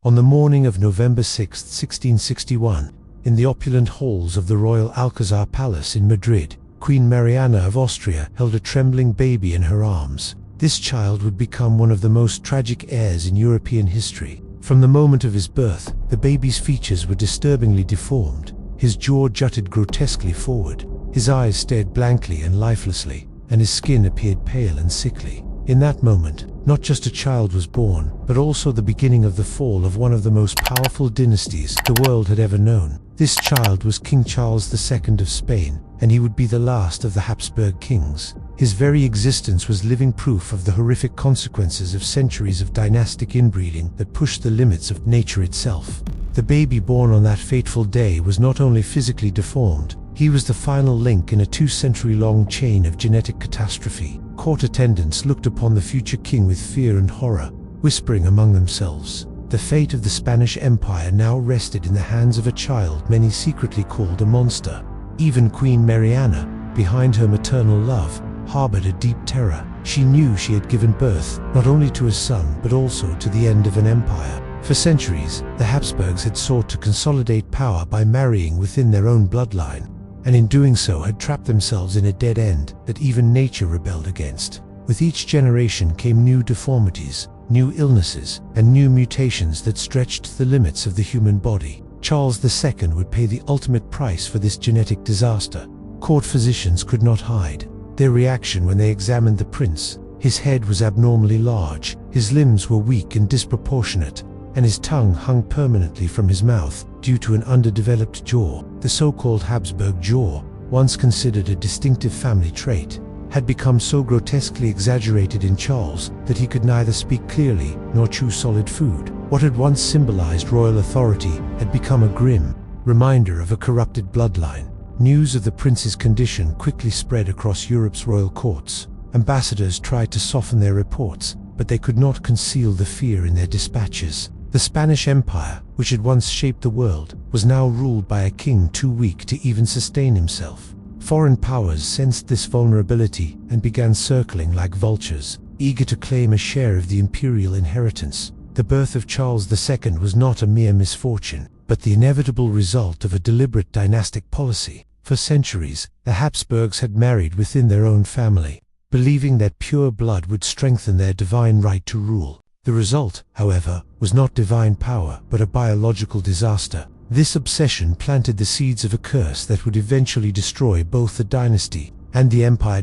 On the morning of November 6, 1661, in the opulent halls of the Royal Alcazar Palace in Madrid, Queen Mariana of Austria held a trembling baby in her arms. This child would become one of the most tragic heirs in European history. From the moment of his birth, the baby's features were disturbingly deformed. His jaw jutted grotesquely forward, his eyes stared blankly and lifelessly, and his skin appeared pale and sickly. In that moment, not just a child was born, but also the beginning of the fall of one of the most powerful dynasties the world had ever known. This child was King Charles II of Spain, and he would be the last of the Habsburg kings. His very existence was living proof of the horrific consequences of centuries of dynastic inbreeding that pushed the limits of nature itself. The baby born on that fateful day was not only physically deformed, he was the final link in a 2-century-long chain of genetic catastrophe. Court attendants looked upon the future king with fear and horror, whispering among themselves. The fate of the Spanish Empire now rested in the hands of a child many secretly called a monster. Even Queen Mariana, behind her maternal love, harbored a deep terror. She knew she had given birth not only to a son but also to the end of an empire. For centuries, the Habsburgs had sought to consolidate power by marrying within their own bloodline, and in doing so had trapped themselves in a dead end that even nature rebelled against. With each generation came new deformities, new illnesses, and new mutations that stretched the limits of the human body. Charles II would pay the ultimate price for this genetic disaster. Court physicians could not hide their reaction when they examined the prince. His head was abnormally large, his limbs were weak and disproportionate, and his tongue hung permanently from his mouth due to an underdeveloped jaw. The so-called Habsburg jaw, once considered a distinctive family trait, had become so grotesquely exaggerated in Charles that he could neither speak clearly nor chew solid food. What had once symbolized royal authority had become a grim reminder of a corrupted bloodline. News of the prince's condition quickly spread across Europe's royal courts. Ambassadors tried to soften their reports, but they could not conceal the fear in their dispatches. The Spanish Empire, which had once shaped the world, was now ruled by a king too weak to even sustain himself. Foreign powers sensed this vulnerability and began circling like vultures, eager to claim a share of the imperial inheritance. The birth of Charles II was not a mere misfortune, but the inevitable result of a deliberate dynastic policy. For centuries, the Habsburgs had married within their own family, believing that pure blood would strengthen their divine right to rule. The result, however, was not divine power, but a biological disaster. This obsession planted the seeds of a curse that would eventually destroy both the dynasty and the empire.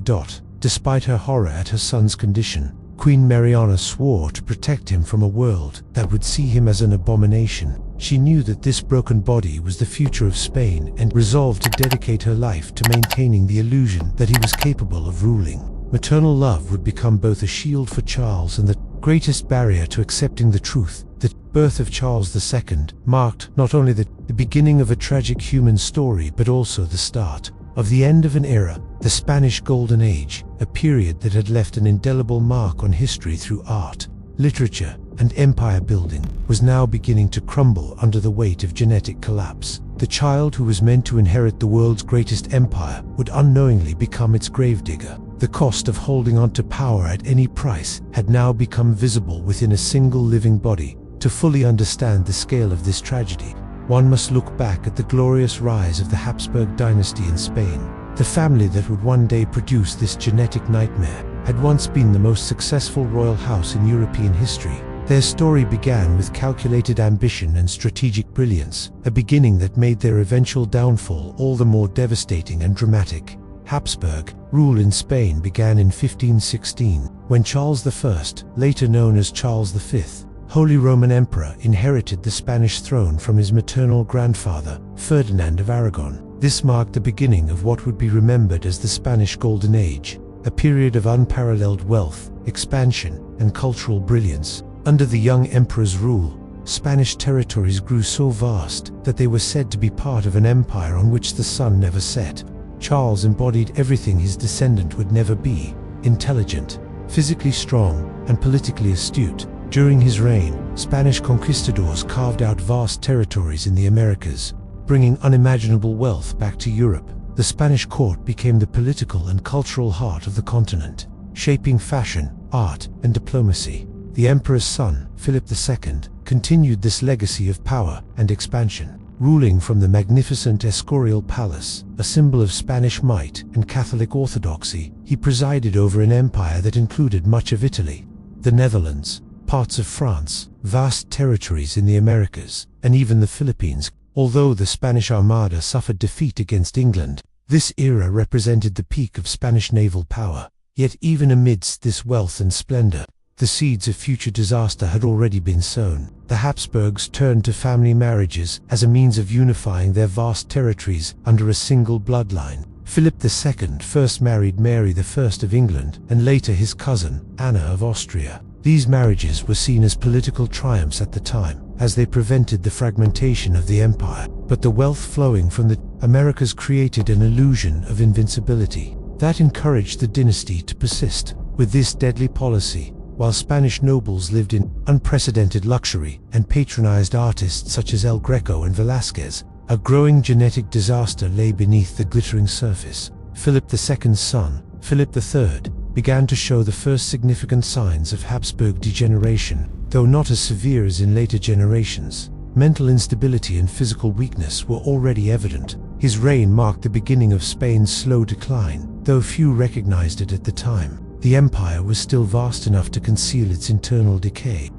Despite her horror at her son's condition, Queen Mariana swore to protect him from a world that would see him as an abomination. She knew that this broken body was the future of Spain and resolved to dedicate her life to maintaining the illusion that he was capable of ruling. Maternal love would become both a shield for Charles and the greatest barrier to accepting the truth. The birth of Charles II marked not only the beginning of a tragic human story but also the start of the end of an era, the Spanish Golden Age, a period that had left an indelible mark on history through art, literature, and empire building, was now beginning to crumble under the weight of genetic collapse. The child who was meant to inherit the world's greatest empire would unknowingly become its gravedigger. The cost of holding on to power at any price had now become visible within a single living body. To fully understand the scale of this tragedy, one must look back at the glorious rise of the Habsburg dynasty in Spain. The family that would one day produce this genetic nightmare had once been the most successful royal house in European history. Their story began with calculated ambition and strategic brilliance, a beginning that made their eventual downfall all the more devastating and dramatic. Habsburg rule in Spain began in 1516, when Charles I, later known as Charles V, Holy Roman Emperor, inherited the Spanish throne from his maternal grandfather, Ferdinand of Aragon. This marked the beginning of what would be remembered as the Spanish Golden Age, a period of unparalleled wealth, expansion, and cultural brilliance. Under the young emperor's rule, Spanish territories grew so vast that they were said to be part of an empire on which the sun never set. Charles embodied everything his descendant would never be: intelligent, physically strong, and politically astute. During his reign, Spanish conquistadors carved out vast territories in the Americas, bringing unimaginable wealth back to Europe. The Spanish court became the political and cultural heart of the continent, shaping fashion, art, and diplomacy. The emperor's son, Philip II, continued this legacy of power and expansion. Ruling from the magnificent Escorial Palace, a symbol of Spanish might and Catholic orthodoxy, he presided over an empire that included much of Italy, the Netherlands, parts of France, vast territories in the Americas, and even the Philippines. Although the Spanish Armada suffered defeat against England, this era represented the peak of Spanish naval power. Yet even amidst this wealth and splendor, the seeds of future disaster had already been sown. The Habsburgs turned to family marriages as a means of unifying their vast territories under a single bloodline. Philip II first married Mary I of England and later his cousin, Anna of Austria. These marriages were seen as political triumphs at the time, as they prevented the fragmentation of the empire. But the wealth flowing from the Americas created an illusion of invincibility that encouraged the dynasty to persist. With this deadly policy, while Spanish nobles lived in unprecedented luxury and patronized artists such as El Greco and Velázquez, a growing genetic disaster lay beneath the glittering surface. Philip II's son, Philip III, began to show the first significant signs of Habsburg degeneration, though not as severe as in later generations. Mental instability and physical weakness were already evident. His reign marked the beginning of Spain's slow decline, though few recognized it at the time. The empire was still vast enough to conceal its internal decay.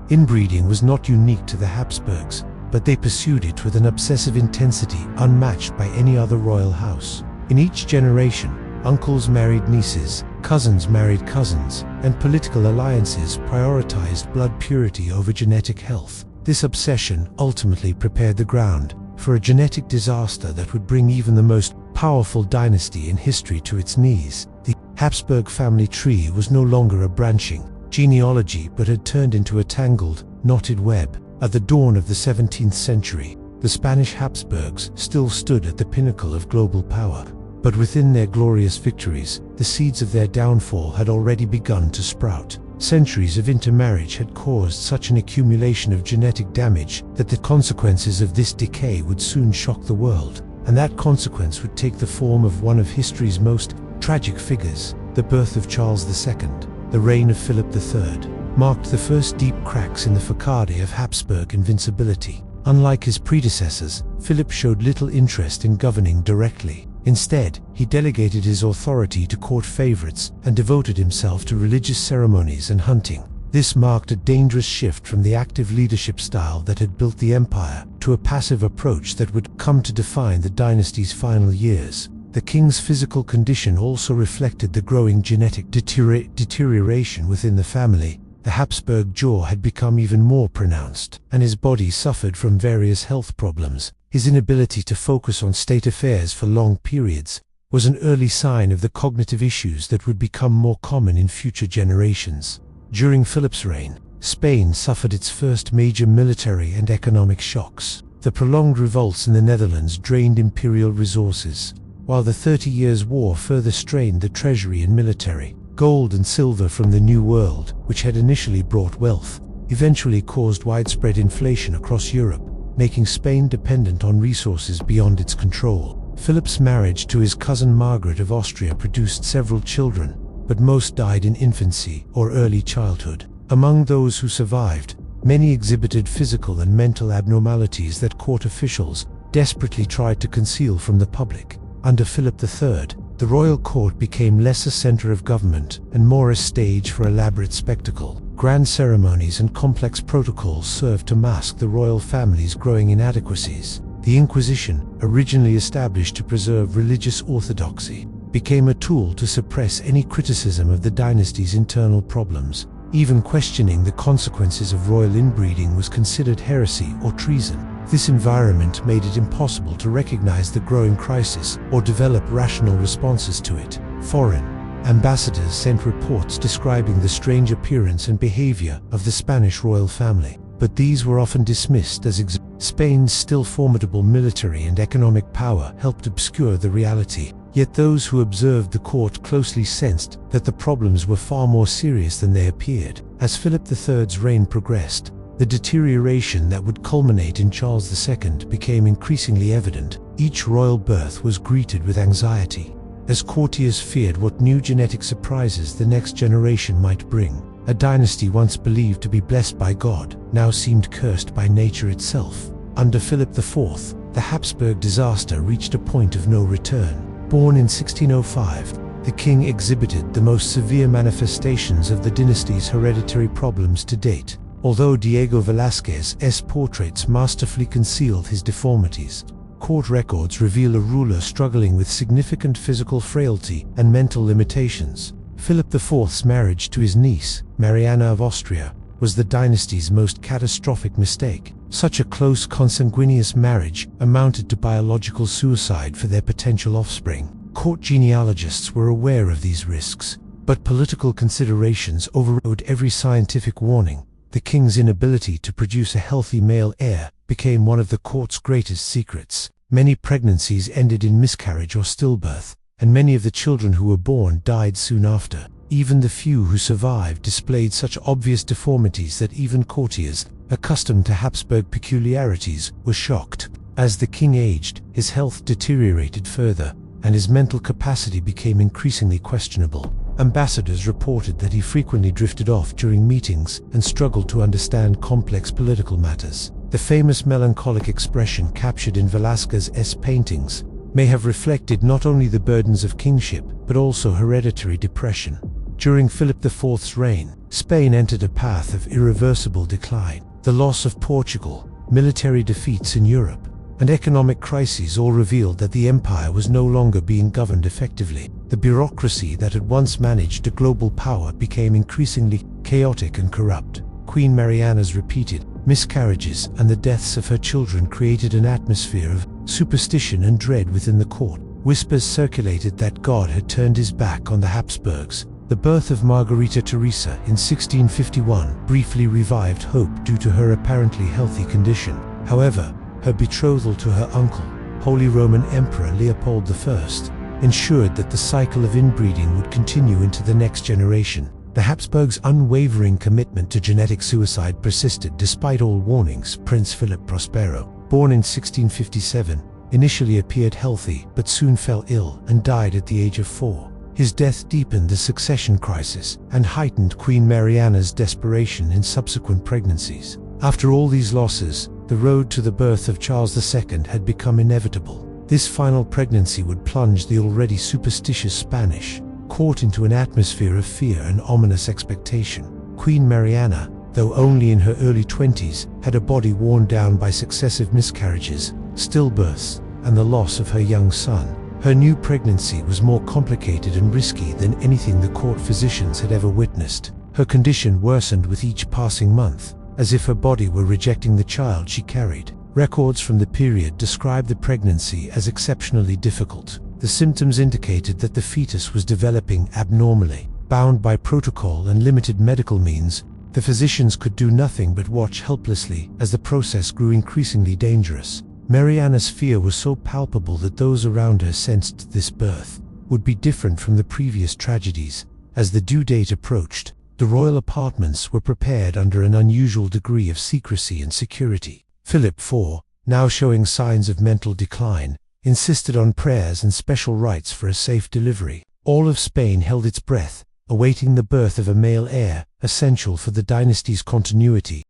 Inbreeding was not unique to the Habsburgs, but they pursued it with an obsessive intensity unmatched by any other royal house. In each generation, uncles married nieces, cousins married cousins, and political alliances prioritized blood purity over genetic health. This obsession ultimately prepared the ground for a genetic disaster that would bring even the most powerful dynasty in history to its knees. The Habsburg family tree was no longer a branching genealogy but had turned into a tangled, knotted web. At the dawn of the 17th century, the Spanish Habsburgs still stood at the pinnacle of global power. But within their glorious victories, the seeds of their downfall had already begun to sprout. Centuries of intermarriage had caused such an accumulation of genetic damage that the consequences of this decay would soon shock the world. And that consequence would take the form of one of history's most tragic figures. The birth of Charles II, the reign of Philip III, marked the first deep cracks in the facade of Habsburg invincibility. Unlike his predecessors, Philip showed little interest in governing directly. Instead, he delegated his authority to court favorites and devoted himself to religious ceremonies and hunting. This marked a dangerous shift from the active leadership style that had built the empire to a passive approach that would come to define the dynasty's final years. The king's physical condition also reflected the growing genetic deterioration within the family. The Habsburg jaw had become even more pronounced, and his body suffered from various health problems. His inability to focus on state affairs for long periods was an early sign of the cognitive issues that would become more common in future generations. During Philip's reign, Spain suffered its first major military and economic shocks. The prolonged revolts in the Netherlands drained imperial resources, while the 30 Years' War further strained the treasury and military. Gold and silver from the New World, which had initially brought wealth, eventually caused widespread inflation across Europe, making Spain dependent on resources beyond its control. Philip's marriage to his cousin Margaret of Austria produced several children, but most died in infancy or early childhood. Among those who survived, many exhibited physical and mental abnormalities that court officials desperately tried to conceal from the public. Under Philip III, the royal court became less a center of government and more a stage for elaborate spectacle. Grand ceremonies and complex protocols served to mask the royal family's growing inadequacies. The Inquisition, originally established to preserve religious orthodoxy, became a tool to suppress any criticism of the dynasty's internal problems. Even questioning the consequences of royal inbreeding was considered heresy or treason. This environment made it impossible to recognize the growing crisis or develop rational responses to it. Foreign ambassadors sent reports describing the strange appearance and behavior of the Spanish royal family, but these were often dismissed as Spain's still formidable military and economic power helped obscure the reality. Yet those who observed the court closely sensed that the problems were far more serious than they appeared. As Philip III's reign progressed, the deterioration that would culminate in Charles II became increasingly evident. Each royal birth was greeted with anxiety, as courtiers feared what new genetic surprises the next generation might bring. A dynasty once believed to be blessed by God now seemed cursed by nature itself. Under Philip IV, the Habsburg disaster reached a point of no return. Born in 1605, the king exhibited the most severe manifestations of the dynasty's hereditary problems to date. Although Diego Velázquez's portraits masterfully concealed his deformities, court records reveal a ruler struggling with significant physical frailty and mental limitations. Philip IV's marriage to his niece, Mariana of Austria, was the dynasty's most catastrophic mistake. Such a close consanguineous marriage amounted to biological suicide for their potential offspring. Court genealogists were aware of these risks, but political considerations overrode every scientific warning. The king's inability to produce a healthy male heir became one of the court's greatest secrets. Many pregnancies ended in miscarriage or stillbirth, and many of the children who were born died soon after. Even the few who survived displayed such obvious deformities that even courtiers, accustomed to Habsburg peculiarities, were shocked. As the king aged, his health deteriorated further, and his mental capacity became increasingly questionable. Ambassadors reported that he frequently drifted off during meetings and struggled to understand complex political matters. The famous melancholic expression captured in Velázquez's paintings may have reflected not only the burdens of kingship, but also hereditary depression. During Philip IV's reign, Spain entered a path of irreversible decline. The loss of Portugal, military defeats in Europe, and economic crises all revealed that the empire was no longer being governed effectively. The bureaucracy that had once managed a global power became increasingly chaotic and corrupt. Queen Mariana's repeated miscarriages and the deaths of her children created an atmosphere of superstition and dread within the court. Whispers circulated that God had turned his back on the Habsburgs. The birth of Margarita Teresa in 1651 briefly revived hope due to her apparently healthy condition. However, her betrothal to her uncle, Holy Roman Emperor Leopold I, ensured that the cycle of inbreeding would continue into the next generation. The Habsburgs' unwavering commitment to genetic suicide persisted despite all warnings. Prince Philip Prospero, born in 1657, initially appeared healthy but soon fell ill and died at the age of 4. His death deepened the succession crisis and heightened Queen Mariana's desperation in subsequent pregnancies. After all these losses, the road to the birth of Charles II had become inevitable. This final pregnancy would plunge the already superstitious Spanish court into an atmosphere of fear and ominous expectation. Queen Mariana, though only in her early 20s, had a body worn down by successive miscarriages, stillbirths, and the loss of her young son. Her new pregnancy was more complicated and risky than anything the court physicians had ever witnessed. Her condition worsened with each passing month, as if her body were rejecting the child she carried. Records from the period describe the pregnancy as exceptionally difficult. The symptoms indicated that the fetus was developing abnormally. Bound by protocol and limited medical means, the physicians could do nothing but watch helplessly as the process grew increasingly dangerous. Mariana's fear was so palpable that those around her sensed this birth would be different from the previous tragedies. As the due date approached, the royal apartments were prepared under an unusual degree of secrecy and security. Philip IV, now showing signs of mental decline, insisted on prayers and special rites for a safe delivery. All of Spain held its breath, awaiting the birth of a male heir, essential for the dynasty's continuity.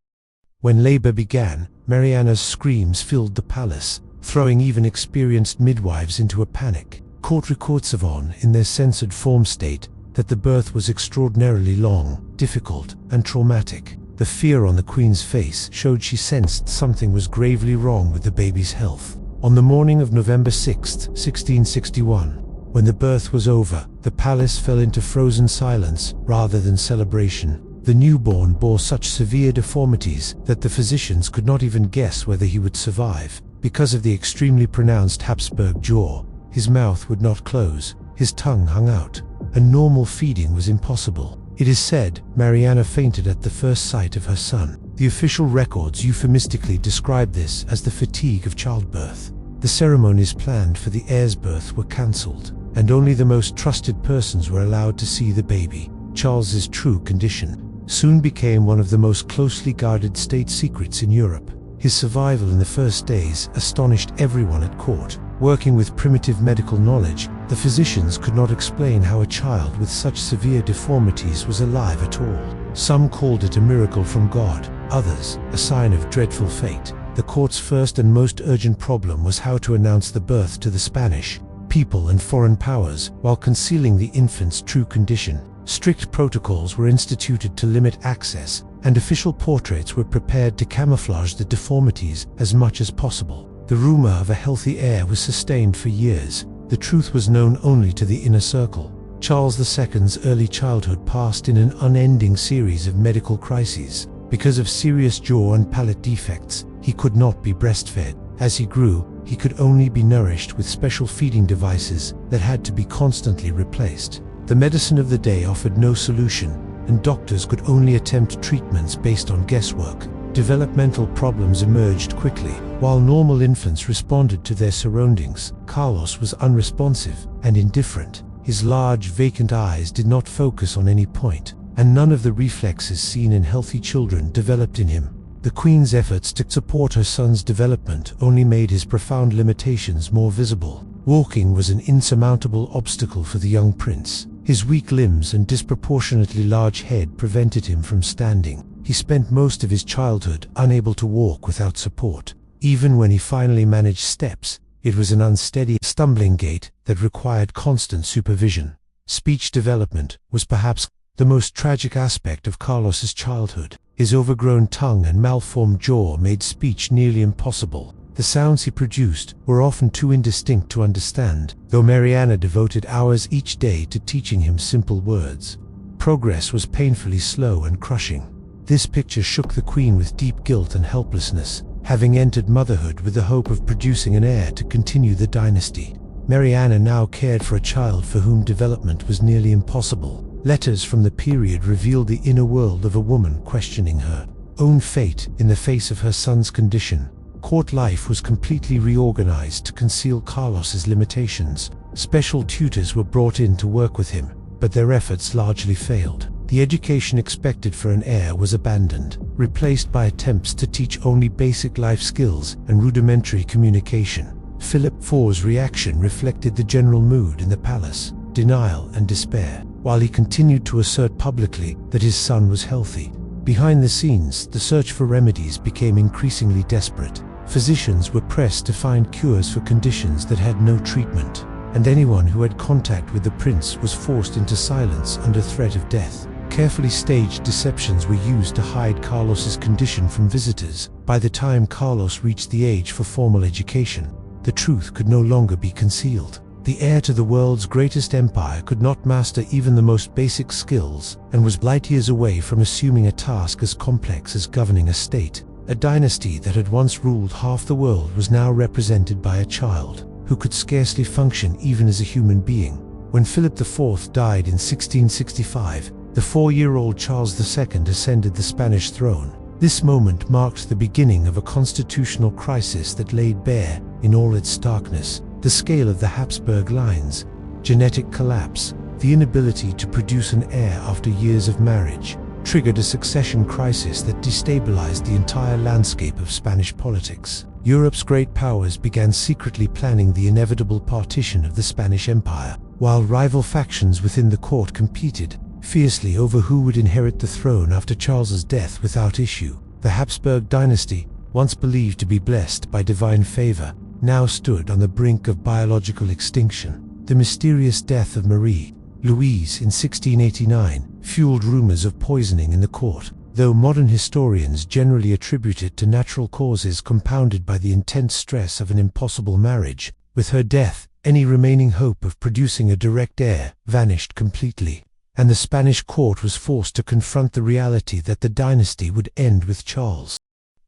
When labor began, Mariana's screams filled the palace, throwing even experienced midwives into a panic. Court records of in their censored form state that the birth was extraordinarily long, difficult, and traumatic. The fear on the queen's face showed she sensed something was gravely wrong with the baby's health. On the morning of November 6, 1661, when the birth was over, the palace fell into frozen silence rather than celebration. The newborn bore such severe deformities that the physicians could not even guess whether he would survive. Because of the extremely pronounced Habsburg jaw, his mouth would not close, his tongue hung out, and normal feeding was impossible. It is said Mariana fainted at the first sight of her son. The official records euphemistically describe this as the fatigue of childbirth. The ceremonies planned for the heir's birth were cancelled, and only the most trusted persons were allowed to see the baby. Charles's true condition soon became one of the most closely guarded state secrets in Europe. His survival in the first days astonished everyone at court. Working with primitive medical knowledge, The physicians could not explain how a child with such severe deformities was alive at all. Some called it a miracle from God, others a sign of dreadful fate. The court's first and most urgent problem was how to announce the birth to the Spanish people and foreign powers while concealing the infant's true condition. Strict protocols were instituted to limit access, and official portraits were prepared to camouflage the deformities as much as possible. The rumor of a healthy heir was sustained for years. The truth was known only to the inner circle. Charles II's early childhood passed in an unending series of medical crises. Because of serious jaw and palate defects, he could not be breastfed. As he grew, he could only be nourished with special feeding devices that had to be constantly replaced. The medicine of the day offered no solution, and doctors could only attempt treatments based on guesswork. Developmental problems emerged quickly. While normal infants responded to their surroundings, Carlos was unresponsive and indifferent. His large, vacant eyes did not focus on any point, and none of the reflexes seen in healthy children developed in him. The Queen's efforts to support her son's development only made his profound limitations more visible. Walking was an insurmountable obstacle for the young prince. His weak limbs and disproportionately large head prevented him from standing. He spent most of his childhood unable to walk without support. Even when he finally managed steps, it was an unsteady, stumbling gait that required constant supervision. Speech development was perhaps the most tragic aspect of Carlos's childhood. His overgrown tongue and malformed jaw made speech nearly impossible. The sounds he produced were often too indistinct to understand, though Mariana devoted hours each day to teaching him simple words. Progress was painfully slow and crushing. This picture shook the Queen with deep guilt and helplessness, having entered motherhood with the hope of producing an heir to continue the dynasty. Mariana now cared for a child for whom development was nearly impossible. Letters from the period revealed the inner world of a woman questioning her own fate in the face of her son's condition. Court life was completely reorganized to conceal Carlos's limitations. Special tutors were brought in to work with him, but their efforts largely failed. The education expected for an heir was abandoned, replaced by attempts to teach only basic life skills and rudimentary communication. Philip IV's reaction reflected the general mood in the palace: denial and despair, while he continued to assert publicly that his son was healthy. Behind the scenes, the search for remedies became increasingly desperate. Physicians were pressed to find cures for conditions that had no treatment, and anyone who had contact with the prince was forced into silence under threat of death. Carefully staged deceptions were used to hide Carlos's condition from visitors. By the time Carlos reached the age for formal education, the truth could no longer be concealed. The heir to the world's greatest empire could not master even the most basic skills, and was light years away from assuming a task as complex as governing a state. A dynasty that had once ruled half the world was now represented by a child who could scarcely function even as a human being. When Philip IV died in 1665, the 4-year-old Charles II ascended the Spanish throne. This moment marked the beginning of a constitutional crisis that laid bare, in all its starkness, the scale of the Habsburg lines: genetic collapse, the inability to produce an heir after years of marriage, triggered a succession crisis that destabilized the entire landscape of Spanish politics. Europe's great powers began secretly planning the inevitable partition of the Spanish Empire, while rival factions within the court competed fiercely over who would inherit the throne after Charles's death without issue. The Habsburg dynasty, once believed to be blessed by divine favor, now stood on the brink of biological extinction. The mysterious death of Marie Louise in 1689 fueled rumors of poisoning in the court, though modern historians generally attribute it to natural causes compounded by the intense stress of an impossible marriage. With her death, any remaining hope of producing a direct heir vanished completely, and the Spanish court was forced to confront the reality that the dynasty would end with Charles.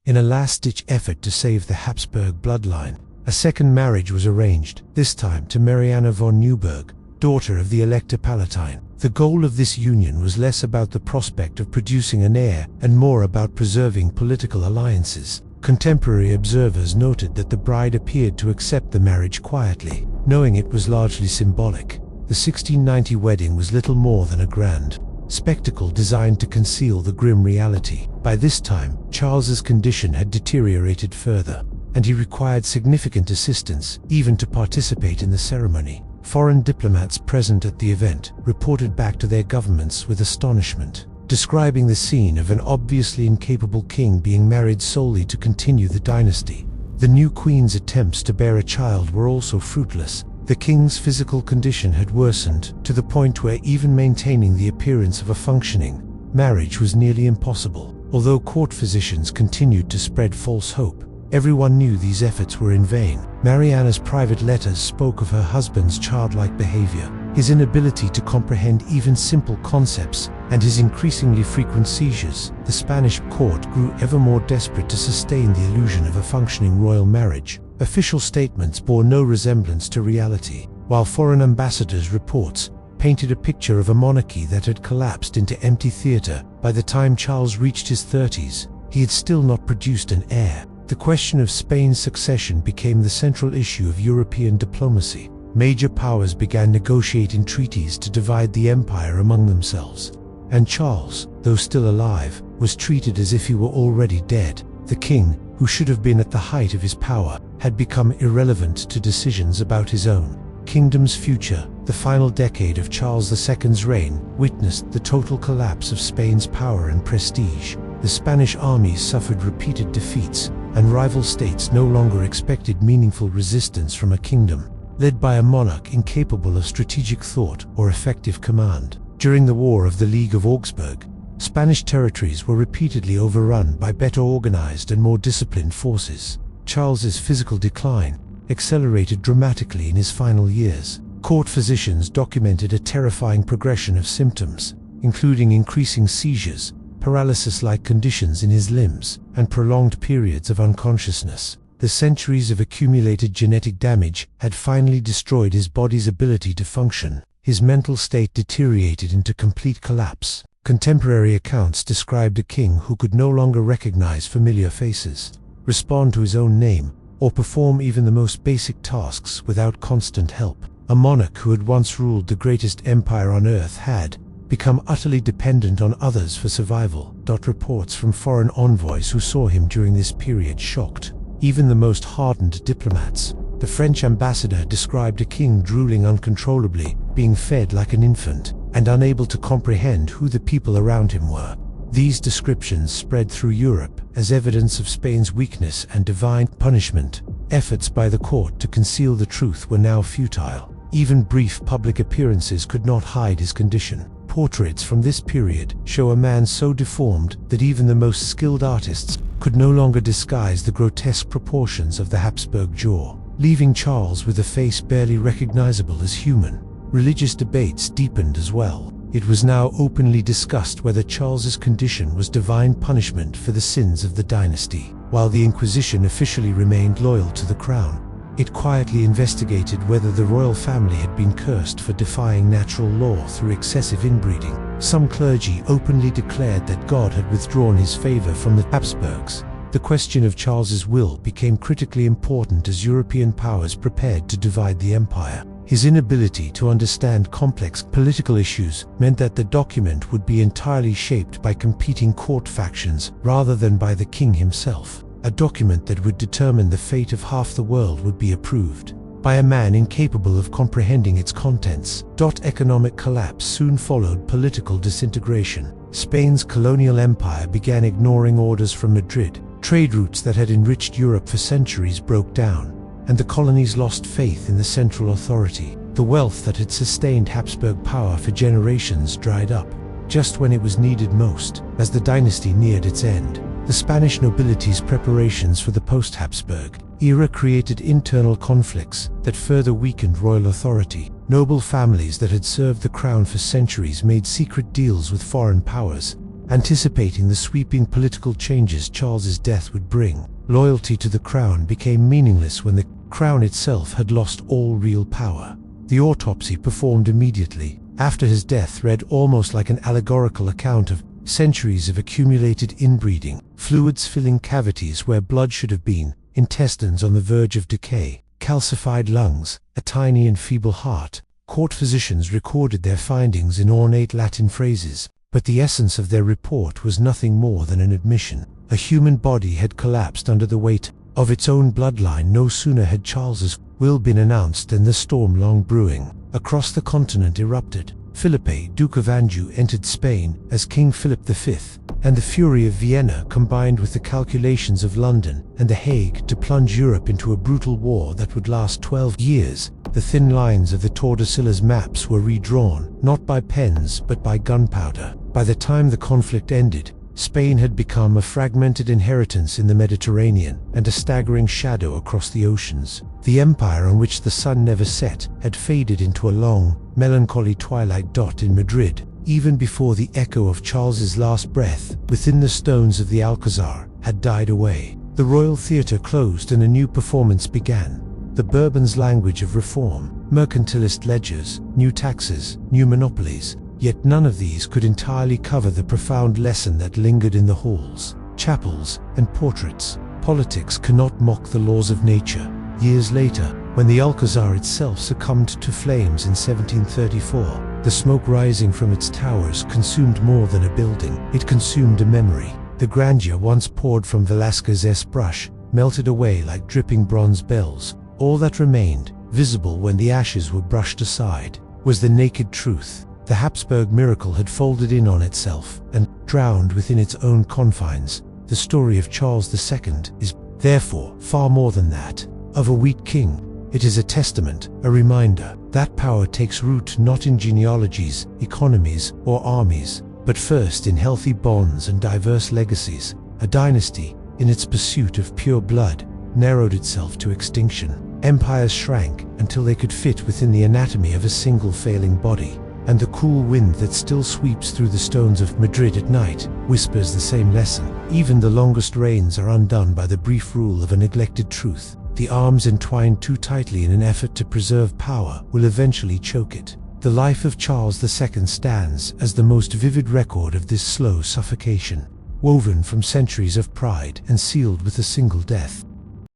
In a last-ditch effort to save the Habsburg bloodline, a second marriage was arranged, this time to Mariana von Neuburg, daughter of the Elector Palatine. The goal of this union was less about the prospect of producing an heir and more about preserving political alliances. Contemporary observers noted that the bride appeared to accept the marriage quietly, knowing it was largely symbolic. The 1690 wedding was little more than a grand spectacle designed to conceal the grim reality. By this time, Charles's condition had deteriorated further, and he required significant assistance even to participate in the ceremony. Foreign diplomats present at the event reported back to their governments with astonishment, describing the scene of an obviously incapable king being married solely to continue the dynasty. The new queen's attempts to bear a child were also fruitless. The king's physical condition had worsened to the point where even maintaining the appearance of a functioning marriage was nearly impossible. Although court physicians continued to spread false hope, everyone knew these efforts were in vain. Mariana's private letters spoke of her husband's childlike behavior, his inability to comprehend even simple concepts, and his increasingly frequent seizures. The Spanish court grew ever more desperate to sustain the illusion of a functioning royal marriage. Official statements bore no resemblance to reality, while foreign ambassadors' reports painted a picture of a monarchy that had collapsed into empty theater. By the time Charles reached his 30s, he had still not produced an heir. The question of Spain's succession became the central issue of European diplomacy. Major powers began negotiating treaties to divide the empire among themselves, and Charles, though still alive, was treated as if he were already dead. The king, who should have been at the height of his power, had become irrelevant to decisions about his own kingdom's future. The final decade of Charles II's reign witnessed the total collapse of Spain's power and prestige. The Spanish armies suffered repeated defeats, and rival states no longer expected meaningful resistance from a kingdom led by a monarch incapable of strategic thought or effective command. During the War of the League of Augsburg, Spanish territories were repeatedly overrun by better organized and more disciplined forces. Charles's physical decline accelerated dramatically in his final years. Court physicians documented a terrifying progression of symptoms, including increasing seizures, paralysis-like conditions in his limbs, and prolonged periods of unconsciousness. The centuries of accumulated genetic damage had finally destroyed his body's ability to function. His mental state deteriorated into complete collapse. Contemporary accounts described a king who could no longer recognize familiar faces, respond to his own name, or perform even the most basic tasks without constant help. A monarch who had once ruled the greatest empire on earth had become utterly dependent on others for survival. Reports from foreign envoys who saw him during this period shocked even the most hardened diplomats. The French ambassador described a king drooling uncontrollably, being fed like an infant, and unable to comprehend who the people around him were. These descriptions spread through Europe as evidence of Spain's weakness and divine punishment. Efforts by the court to conceal the truth were now futile. Even brief public appearances could not hide his condition. Portraits from this period show a man so deformed that even the most skilled artists could no longer disguise the grotesque proportions of the Habsburg jaw, leaving Charles with a face barely recognizable as human. Religious debates deepened as well. It was now openly discussed whether Charles's condition was divine punishment for the sins of the dynasty. While the Inquisition officially remained loyal to the crown, it quietly investigated whether the royal family had been cursed for defying natural law through excessive inbreeding. Some clergy openly declared that God had withdrawn his favor from the Habsburgs. The question of Charles's will became critically important as European powers prepared to divide the empire. His inability to understand complex political issues meant that the document would be entirely shaped by competing court factions rather than by the king himself. A document that would determine the fate of half the world would be approved by a man incapable of comprehending its contents. Economic collapse soon followed political disintegration. Spain's colonial empire began ignoring orders from Madrid. Trade routes that had enriched Europe for centuries broke down, and the colonies lost faith in the central authority. The wealth that had sustained Habsburg power for generations dried up, just when it was needed most. As the dynasty neared its end, the Spanish nobility's preparations for the post-Habsburg era created internal conflicts that further weakened royal authority. Noble families that had served the crown for centuries made secret deals with foreign powers, anticipating the sweeping political changes Charles's death would bring. Loyalty to the crown became meaningless when the crown itself had lost all real power. The autopsy performed immediately after his death read almost like an allegorical account of centuries of accumulated inbreeding, fluids filling cavities where blood should have been, intestines on the verge of decay, calcified lungs, a tiny and feeble heart. Court physicians recorded their findings in ornate Latin phrases, but the essence of their report was nothing more than an admission. A human body had collapsed under the weight of its own bloodline. No sooner had Charles's will been announced and the storm long brewing. Across the continent erupted. Philippe, Duke of Anjou, entered Spain as King Philip V, and the fury of Vienna combined with the calculations of London and The Hague to plunge Europe into a brutal war that would last 12 years. The thin lines of the Tordesillas maps were redrawn, not by pens but by gunpowder. By the time the conflict ended, Spain had become a fragmented inheritance in the Mediterranean and a staggering shadow across the oceans. The empire on which the sun never set had faded into a long, melancholy twilight dot in Madrid, even before the echo of Charles's last breath within the stones of the Alcazar had died away. The Royal Theatre closed and a new performance began. The Bourbons' language of reform, mercantilist ledgers, new taxes, new monopolies. Yet none of these could entirely cover the profound lesson that lingered in the halls, chapels, and portraits. Politics cannot mock the laws of nature. Years later, when the Alcazar itself succumbed to flames in 1734, the smoke rising from its towers consumed more than a building. It consumed a memory. The grandeur once poured from Velázquez's brush melted away like dripping bronze bells. All that remained, visible when the ashes were brushed aside, was the naked truth. The Habsburg miracle had folded in on itself and, drowned within its own confines. The story of Charles II is, therefore, far more than that of a weak king. It is a testament, a reminder, that power takes root not in genealogies, economies, or armies, but first in healthy bonds and diverse legacies. A dynasty, in its pursuit of pure blood, narrowed itself to extinction. Empires shrank until they could fit within the anatomy of a single failing body. And the cool wind that still sweeps through the stones of Madrid at night whispers the same lesson. Even the longest reigns are undone by the brief rule of a neglected truth. The arms entwined too tightly in an effort to preserve power will eventually choke it. The life of Charles II stands as the most vivid record of this slow suffocation, woven from centuries of pride and sealed with a single death.